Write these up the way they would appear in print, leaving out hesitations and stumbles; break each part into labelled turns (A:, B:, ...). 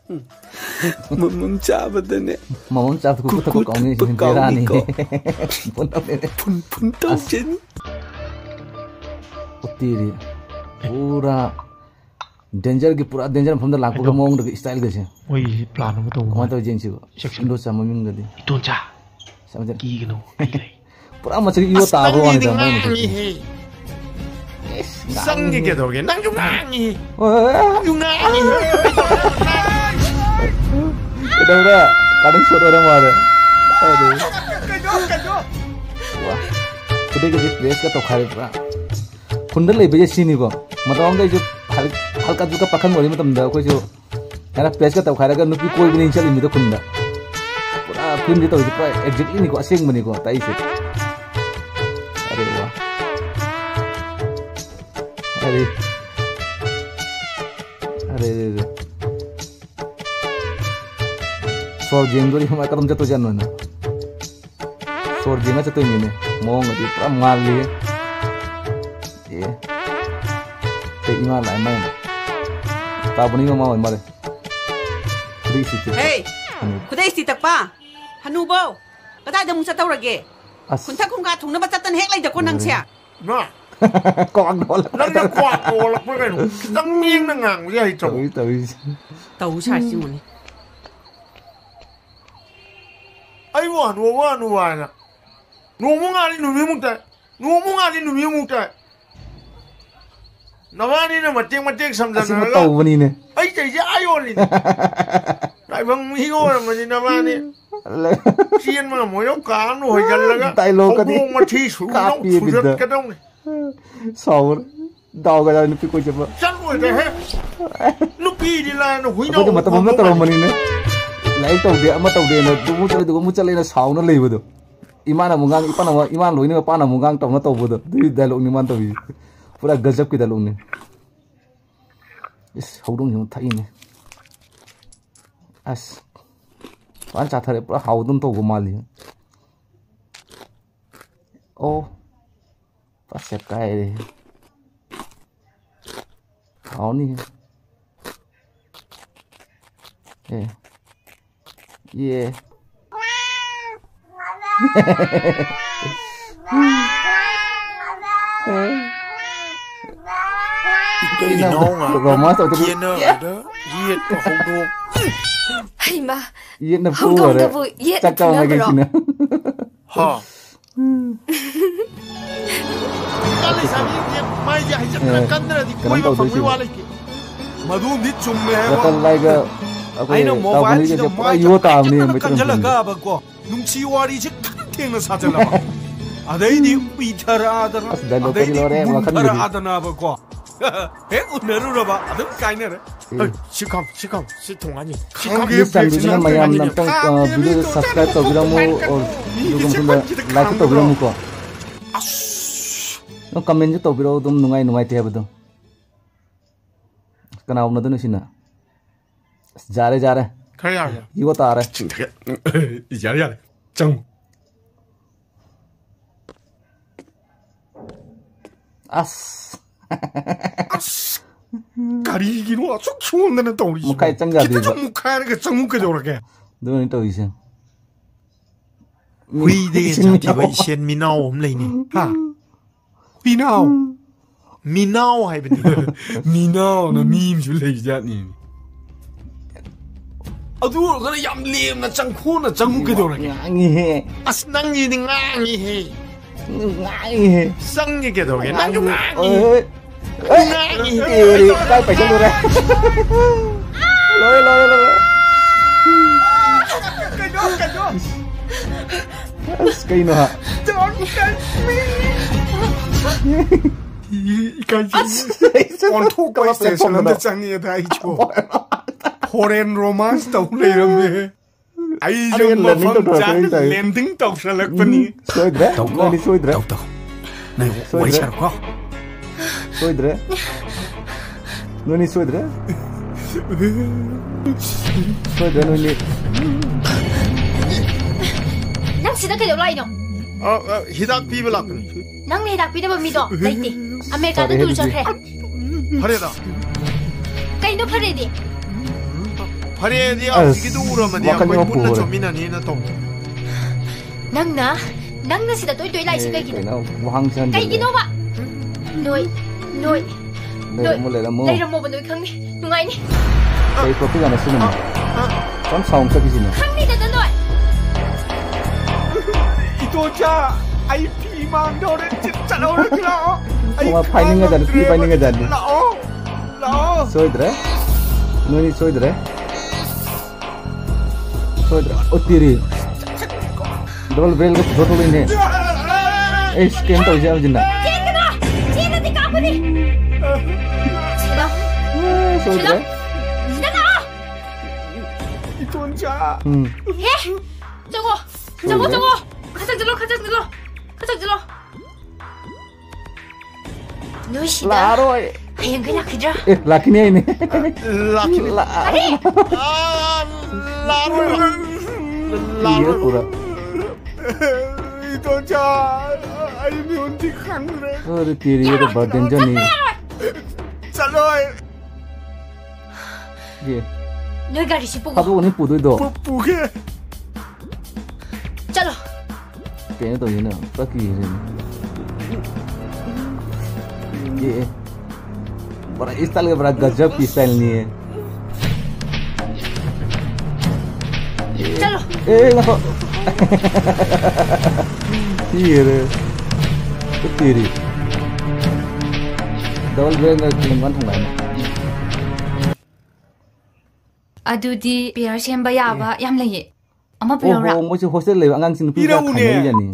A: ꯃꯃꯝ ꯆꯥꯕꯗꯅꯦ
B: ꯃꯃꯝ ꯆꯥꯕꯗ ꯀꯨꯀꯨ ꯀꯥꯎꯅꯤ ꯕꯦꯔꯥꯅꯤ
A: ꯐꯨꯟ ꯇꯧꯖꯅꯤ
B: उतीरी पूरा डेंजर की पूरा डेंजर मफमदा लाकपगा मौंग दग स्टाइल गसे
C: ओइ प्लान म तो
B: कमा तो जेंसी को इंडो सममिंग गदि
C: इतोंचा
B: समझ
C: की गनो
B: पूरा मच इयो ताबो वान द मैं
C: संगे के दोगे नंग जुंगानी जुंगानी
B: इधर काडन शॉट orang मारे अरे
C: कजो
B: वाह खुदे के प्लेस का तो खारे पूरा खुंडल लेबे सिनी को मतलब हम जो हल्का जुका पखन मोरी मतलब दा कोई जो यार प्लेस का तो खारे का नुपी कोई भी नहीं चली मी तो खुंडा पूरा फिल्म जी तो पूरा एग्जैक्टली नहीं को असेंग मनी को ताई से अरे वाह अरे अरे अरे सोर जेंगोरी हम कदम जतो जानो ना सोर जेंगा जतो इने मोंग दी पूरा मार लिए ये ते इमा लाइन में ताबनी में माव मारे खुदी सिटी
D: हे खुदी सिटी तक पा हनुबो कदा दम च तौरगे खुनथा खुंगा थुंना बचतन हेक लै दको नंगसिया
C: ना
B: कौन डोल
C: नंग क्वाक डोल पे गनो खितंग मिंग न ngang ri hai chou
D: tau sa si moni
C: ai wa na no mo nga ni nu mi mu ta no mo nga ni nu mi mu ta Nawani na mating samjana
B: asing tahu bani ne
C: ai chai ja ayo ni dai bang mi go na mani nawani sian ma mo yo ka no ho jal laga
B: dialogue ka di
C: ma thi su no su ka dong
B: saur daw ga ni pi ko jaba
C: chal wo de he nu pi di la no hui no
B: ko mata mo ta mani ne lai tau de ama tau de na du mu chale na saw na lei bodo imana mungang ipana wa iman loi ni pa na mungang tau na tau bodo du dialogue ni man tau bi पूरा गजब की दिलों ने इस हाउडों यूं था इन्हें अस पांच चार थे पूरा हाउडों तो घुमा लिया ओ पास से क्या है रे हाउ नहीं है ये
C: cái nó
B: rồi mới tôi
C: yên đó yên nó không đúng
E: hay mà
B: yên nó
E: không
B: rồi
E: không vui yên
B: chắc chắn là cái gì nữa
C: hả cái này sao yên mai giờ hay chắc là cắn ra thì quay vào phòng qua lại mà đúng đi chung mẹ
B: cái này cái
C: ai nó mua vải thì nó mai
B: vô tạm đi mới
C: cắn chả là cả bà cô nung chi qua đi chứ cắn tiếng nó sao chả là à đây đi bị thở ra đó à đây đi muốn thở ra đó na bà cô 에 오늘으로 봐. 아들 까이네래. 시컴 시통 아니. 시컴
B: 비슷한 마ям 남탕 비디오 subscribe to bilamu और juga mungkin like to bilamu ko. No comment to bilamu dum nungai te habdo. Kana umna dun sina. जा रहे
C: खड़े आ गया
B: ये बता रहा
C: है यार चंग
B: अस
C: 가리기로 쏙 추운데는 또 우리
B: 무카에 짱자
C: 기타 무카에 그 짱무게 저렇게
B: 너는 또 이제
C: 위대의 자티의 신 미나오 엄레이니 하 위나오 미나오 하이브니 미나오는 님 줄래 이자니 아두 그래 얌리엠나 짱코나 짱무게 저렇게
B: 낭이해
C: 아스낭이니 낭이해
B: 낭이해
C: 쌍이게 저렇게 낭이
B: cái phải trong đây lôi cây nữa hả
C: con thuốc quay xe xuống nó chẳng như thế chú foreign romance tàu này rồi mẹ ai dùng mà phong tráng lên tính tàu sẽ lạc bên đi
B: xôi đấy
C: tàu này quay xe quá
B: Soidre? Noni soidre? Soidre noni.
E: Nang sida kayo lai no?
C: hidak pibe lakni.
E: Nang ni hidak pibe ba mi do? Laiti. Amerika do tul chakhe.
C: Hareda.
E: Kay no phare di.
C: Pare dia sikitu uramani akoi punna chomina ni na tong.
E: Nangna sida toi lai si kai gi.
B: Wang chan.
E: Kai gi no ba. Noi. Lai ram mo ba noi khang ni. Nungai ni.
B: Kai ko pi ga na sinu. Chom song sa gi sinu.
E: Khang ni da noi.
C: Ito cha ai pi mang do de chit chalo ra kila.
B: Kuma finding ga pi finding ga jani.
C: Lao.
B: Soidre. Noi soidre. Otiri. Double barrel का छोटो भी नहीं है scam तो जाओ जिन्ना
E: चीना दी कापू दी चलो
C: 이돈자
E: 예 저거 가자 들어 노시다
B: लारो
E: 아양 그냥 그죠
B: लाकिनी है नहीं लारो पूरा
C: 이돈자 아이미 온디 강래
B: अरे तेरी ये तो बहुत डेंजर नहीं
C: चलो
B: ये
E: 너희 가리 씨 보고
B: खाबो नहीं पुदो दो
C: 부게
E: चलो
B: कहने तो ये ना बाकी ये बड़ा इस स्टाइल का बड़ा गजब की स्टाइल नहीं है
E: चलो
B: ए लो ये रे तेरी डबल ब्रेन का किंगन थंगाई
E: अदुदी पेयर सेंबा याबा याम लइए अमा पिलोरा
B: ओ मोसे हॉस्टल ले अंगांग सिन पिरा खाने जानी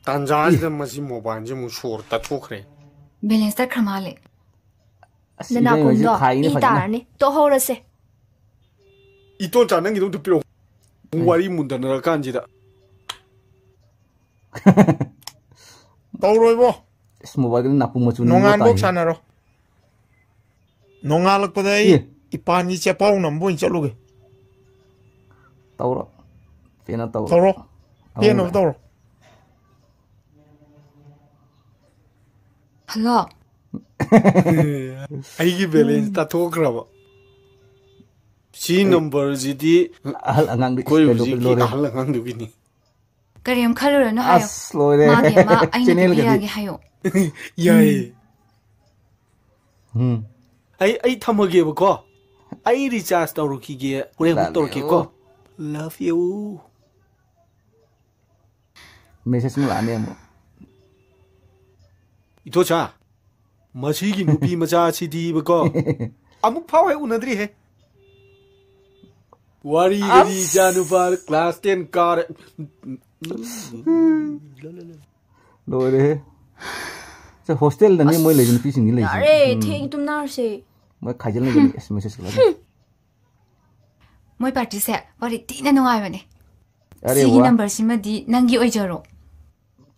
C: 단자지다 마시 모반지 무 쇼르 다 토크레
E: बैलेंस तक खमाले
B: नना कुंदो
E: 이 따라니 또 호르세
C: 이돈 자는 게 너도 필요 와리 문다느라 간지다 떠오르이보
B: 스모바이를 나쁜 뭐 주는
F: 농안 복산하러 농알락보다 이 파니 제파우 넘보인 쩔루게
B: 떠오르 페나 떠오르
F: 떠오르 페나 떠오르
E: 할로
C: 아이기 밸런스 다 토크라바 시 넘버 지디
B: al angang
C: koy ji ki al angang du bini
E: करियम खलुर न हायो
B: लोरे
E: मागे मा आइना पियागे हायो
C: याई आई थमगे बको आई रिचार्ज तौरुखिगे होरे तौरुखिको लव यू
B: मेसेज नु लाने मो
C: इतोचा मसीगी नुपी मचा छिदी बको अमुक फाव है उनद्री है वारी री जानुपार क्लास 10 कार
B: लोरे 저 호스텔 내니 뭐 레진 피싱이 레진
E: अरे थे तुम ना से
B: 뭐 가질 내니 메시지 라
E: मोय पार्टी से बड़ी तीन नुआय बने
B: अरे
E: सी
B: वाह
E: नंबर सिमदी नंगी ओइजरो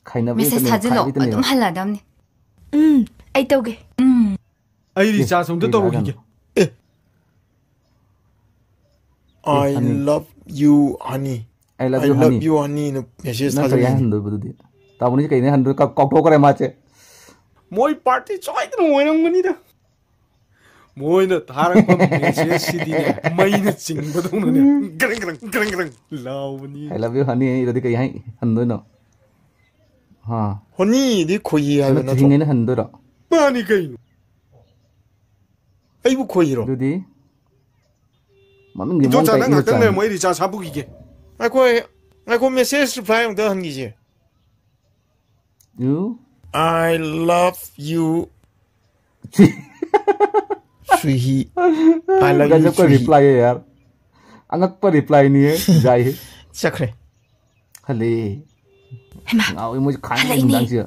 B: खाइना
E: मेसेज थाजिलो अदुम हल्लादमनी आई तौगे
C: आई रिचार्ज समदो तौरुखिगे
F: I love you honey
B: I love you
F: honey नो मेसेज
B: ना
F: थाजिलो
B: या हंदो बदुदी ताबुनी कइने हंदो का कॉक करे माचे
C: मोय पार्टी चोइदन मोयनंगनिदा मोयना थारंग मेसेज सिदिने मैना चिंगबदौनने ग्रंग Lavani
B: I love you honey इरदि कइ हाइ हंदो न हां
F: honey दी खोई हालो ना
B: हिंगेने हंदो र
C: मानी कइनो
F: 아이고 खो이रो
B: दुदी ममिंग
C: 저 자는 어떤데 뭐 이리 자 사부기게
F: 아이고 메시지 리플라이 온 더 한기지
B: you
F: I love you Suhi I love you
B: गजब का रिप्लाई है यार अंगक पर रिप्लाई नहीं है जाए
F: चखरे
B: हले आओ मुझे खाने नहीं मिलता जी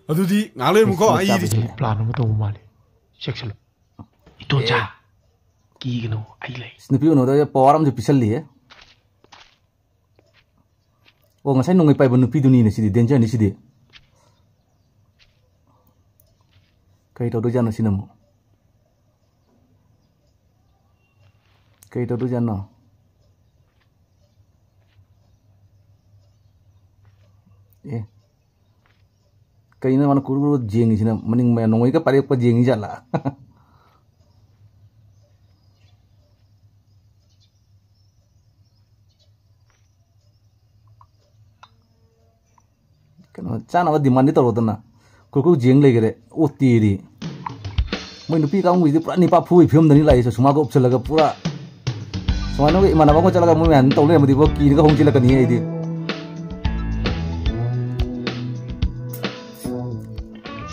C: 어두디 나래 먹고 아이 이리
G: 플라는 것도 못 말해 섹슬 이돈자 기기노 아이래
B: 스누피 오너도 पवारम जो पिसल लिए वो ngasai nungai pai nupi duni ne sidi danger ni sidi kai to do jano sinamo kai to do jano kai na man kuru jengi sina maning ma nungai ka pare pa jengi jala kena cana wa demand itu rodana kuku jeng lagi re utiri mau nupi kamu itu pura nipa pui film dari lagi semua kau opsi laga pura semua nu mana bang kau cakap kamu yang tahu ni mesti kau kiri kau hongci laga ni itu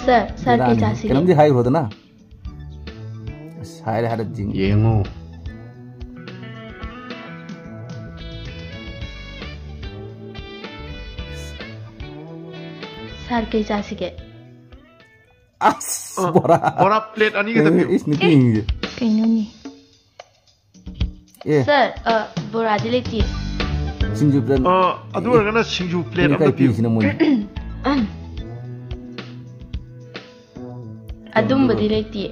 H: sir kita sih
B: kenapa dia high rodana high ada jeng
G: yengu
H: sir kita sih ke
G: bora plate ani kita piu
B: ini
H: kayaknya nih sir bora dileti
B: sinju plan
G: adu orang na sinju plate apa piu
H: adum dileti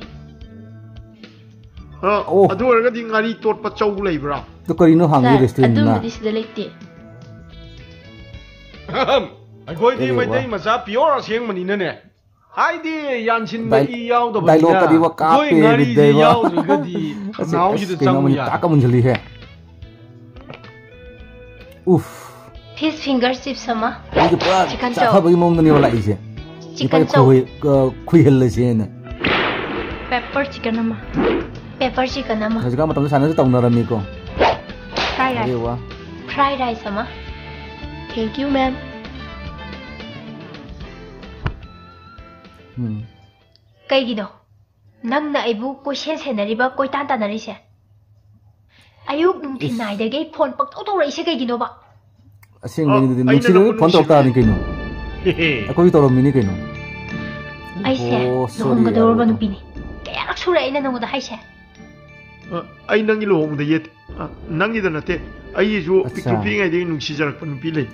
G: adu orang di ngari tot pacau lagi bra
B: tu kau ini hangi restaurant na
H: adum dileti
C: Aku ini macam masa pure siang mana ni? Hai di Yansin bagi yau tu
B: dialog tadi wak kape bidai
C: yau juga di nau itu sama ya.
B: Tak kamu jeli he.
H: Fish finger chips sama.
B: Itu pula cakap bagi mau ni wala isi.
H: Chicken chow.
B: Kui hel sih ni.
H: Pepper chicken nama.
B: Jadi kamu tahu sana tu tahu narami ko.
H: Fried rice sama. Thank you ma'am. Kay gino, nang na ibu ko sen senariba ko tanta na rin siya. Ayok nung tinay dagay phone pagtutura isa kay gino ba?
B: Asing gini nung sila phone talk ni kino. Ako ito rin mini kino.
H: Ay siya, noong gadoro ba nung pini? Kaya naksuray na nung udahay siya.
G: Ay nang ilohong da yet, nang ida nate, ay iso piktupi ngay din nung sijarak pa nung pilay.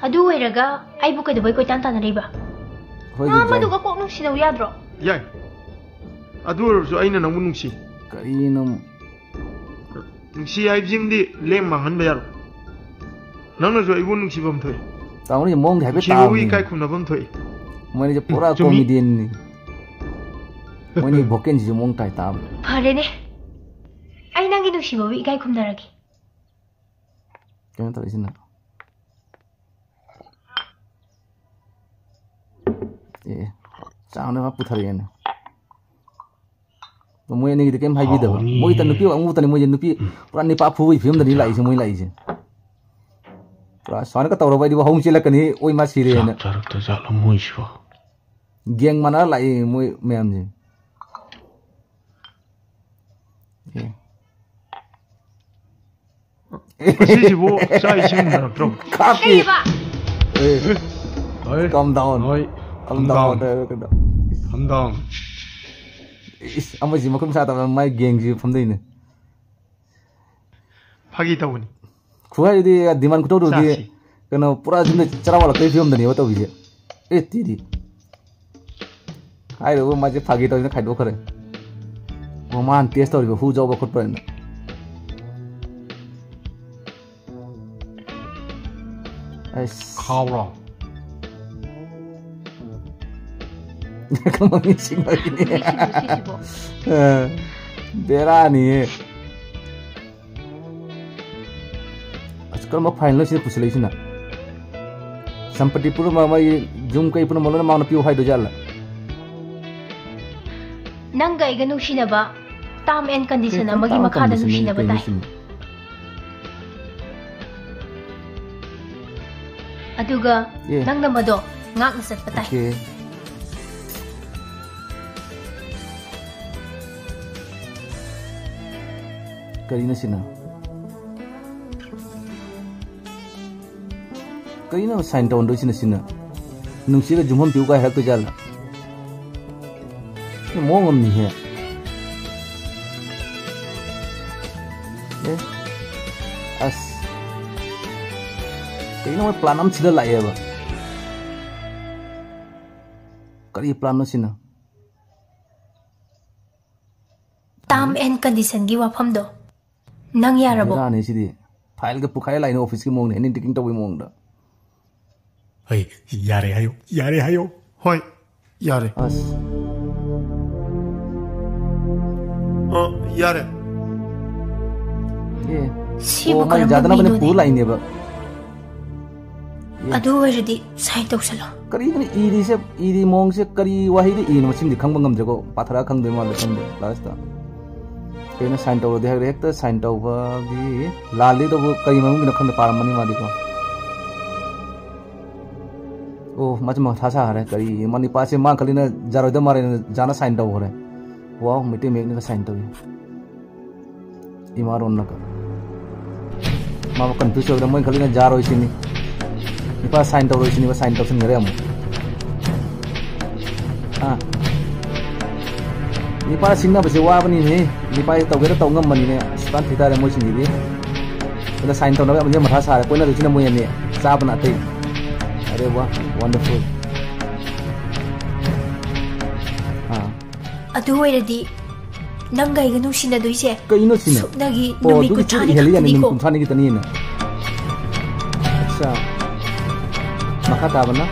H: Adu ay raga, ay bukay dabay ko tanta na rin ba? Mamadug ako nung sinawiyadro.
G: Yay. Adu so ay na namun nung si.
B: Karinam.
G: Nung si ay jing di lem mahan bayar. Nang na so ay nung si bam thoy.
B: Tahu ni mong happy tahu.
G: Chiwi kay kuna bam thoy.
B: Mo ni pura comedian ni. Mo ni boken si mong kay tahu.
H: Pare ne. Ay nang inung si bawi kay kumdaragi.
B: Kaya tahu sini. Jangan apa putar ini. Mui ini kita kem hai bido. Mui tan nupi, amu tan mui nupi. Puran ni papu film tadi lagi semua lagi. Soalnya kata orang di bawah hong cila kini, oi masih dia ni.
G: Jarak tu jalan mui sih.
B: Geng mana lagi mui meam je.
G: Masih sih bu, saya sih nak terus.
B: Kapi. Calm down. Calm down.
C: Calm down.
B: Ama sih makum saat apa mai geng sih pun ini.
G: Pagi tahu ni.
B: Kuai di diman kudo di. Kena pura jenis cara wala kayak film tadi, apa bisa? Tidi. Ayo, वो मजे pagi tahu ini खाई दो करे. वो मान test और वो जाओ बखुद पर ना.
C: Kau lah.
B: Kamu missing lagi ni. Bera ni. Sekarang mau final sih pusing lagi sih nak. Sampai pun mama zoom kay pun malu na mau napiu hai do jala.
H: Nang gay ganung sina ba? Term and condition na magi makada nung sina ba tayo? Aduga, nang namado, ngak nasat pa tayo.
B: Okay. Karina sina. Karina sign down do sina. Nung sila jumhon piu ka hai to jala. Ni mongam ni hai. As. Karina mai planam sila lai hai ba. Kari plano sina.
H: Term and condition gi wafam do. Nang yarabo.
B: Rani sidi. File ke pukai line office ki mong ne ni ticking to wi mong da.
C: Hey, yare hayo.
G: Hoi, yare.
B: As.
G: Yare.
B: Oh, mai jada na bane pool line ne ba.
H: अदु ओइरदि sign तौसलो
B: करी इरी से इरी मोंग से करी वाही दि इन मसिम दि खंग बंगम जगो पाथरा खंग दे माल खंग दे last केना sign तौ दे हेक्ट sign तौ बा दि लाली तो कई मंग बिन खंग पारम मनी मादि को ओ मच म थासा हरे करी मनी पासे मा खलिना जारो द मारे जाना साइन तौ हरे वाओ मिटे मेग ने साइन तौ इमारोन नका मा कंफ्यूज हो मन खलिना जारो इसिनी इपा साइन तौ इसिनी बा साइन तौ सन गरे हम हां इपा सिंना बसे वा बनी ने इपा तौ गरे तौ ngam मनी ने स्पान थिता रे मोइ सिंगी दि दा साइन तौ ना बे मथा सा रे कोइना दुसिना मोइ ने सा बना तै अरे वाह वंडरफुल हां
H: अदु ओइरदि नंगा इगनु सिना दुइसे
B: कइनो सिना
H: सुनगी
B: ओ
H: नुमी
B: दुगि
H: कुठानी
B: हेली यानी
H: को
B: नुम थानी की तनी ने अच्छा मखा ताबना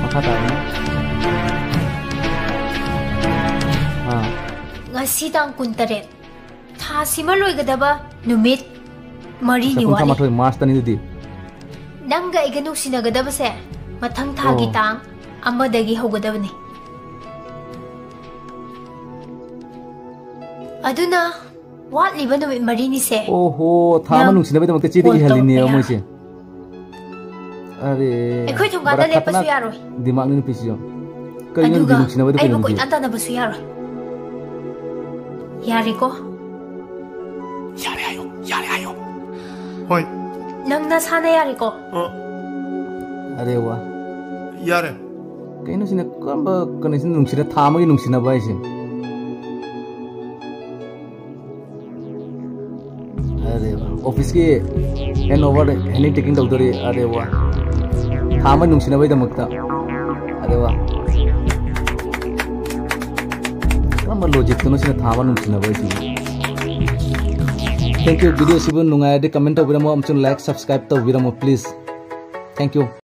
B: मखा ताबना हां
H: ngasi tang kuntare tha sima loigadaba numit mari ni
B: kunta
H: wali
B: mathoi mars tani di
H: nanga iganu sinagadaba se mathang thagi tang amadagi hogadabani aduna wat liba numit mari ni se
B: ओहो थामा नुसिना बे तमते चीते की हेलिनी मोइसे अरे
H: एखोइ थोंगादा लेपसु यारोय
B: दिमाग नि पिसियो कइनो नुसिना बे
H: ai
B: तो
H: ko anta na basu yaroy yari ko
C: 야래 아요.
F: होय
H: nang na sana yari ko
B: अरे वाह
F: यारे
B: कइनो सिना कंबा कनेसिन नुसिना थामा की नुसिना बाइसे अरे वाह ऑफिस के हैंड ओवर हैंडिंग टेकिंग दौदरी अरे वाह थामा नुसिना बाइ दमकता अरे वाह कंबा लॉजिक तो नुसिना थामा नुसिना बाइसे थैंक यू वीडियो सिबुन नुंगाय दे कमेंट तो बिरमो अमचुन लाइक सब्सक्राइब तो बिरमो प्लीज थैंक यू